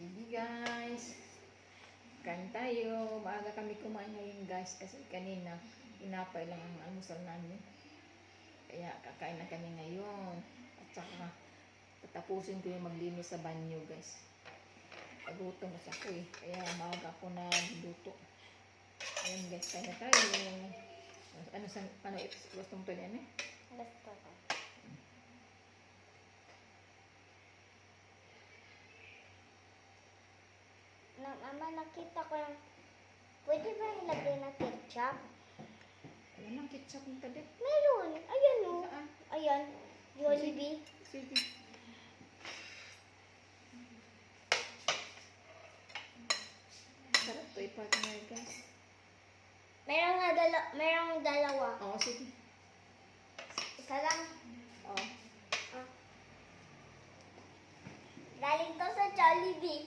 Sige guys, kain tayo. Maaga kami kumain ngayon guys kasi kanina inapay lang ang almusal namin. Kaya kakain na kami ngayon. At saka tatapusin ko yung maglinis sa banyo guys. Pagutom kasi ako eh. Kaya maaga ako na luto. Ayun guys, kain na tayo. Ano gusto mo to yan eh? Gusto ko. Mama, nakita ko yung... Pwede ba ilagay na ketchup? Ayan ang ketchup ng tadik. Meron. Ayan o. Saan? Ayan. Jollibee. Sige. Sarap to i-partner guys. Merong dalawa. Oo, sige. Isa lang. Oo. Ah. Galing to sa Jollibee.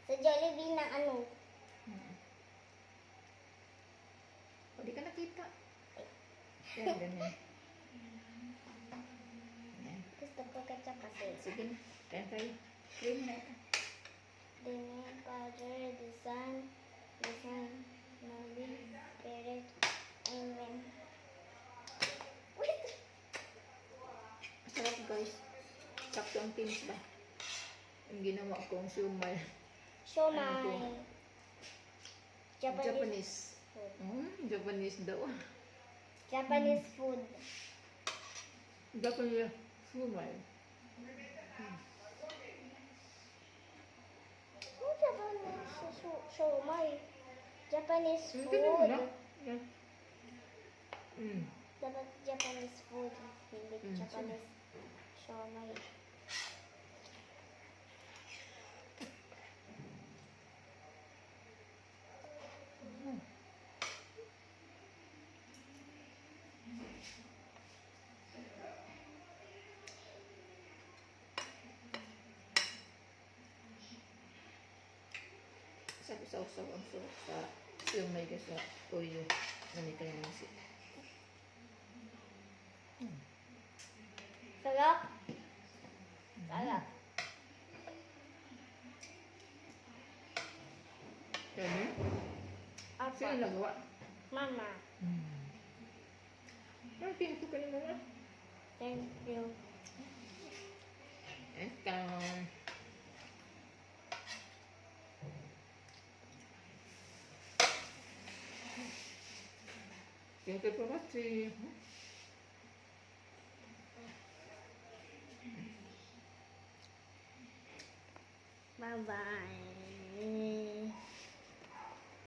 Sa Jollibee na ano. O, di ka nakita. Yan, ganyan. Yan. Gusto ko ketchup kasi. Sige na. Kaya tayo. Cream na ito. Dini, powder, design, mali, carrot, amen. Wait! Sarap guys. Sakto ang tinis ba? Yung ginawa kong siumay. Siomai. Japanese. Food. Japanese daw. Japanese food. Japanese siumay. Oh, Japanese siomai. Japanese Hindi mo food. na. Yan. Dapat Japanese food. Hindi Mm, Japanese siomai. Sabi sa usaw ang sarap sa siumay ka sa toyo. Nani kayo nasi. Sarap. Sarap. Yan Apa? Sino nagawa? Mama. Ang pinto ka naman ah. Thank you. Ito. Thank you for watching. Bye-bye.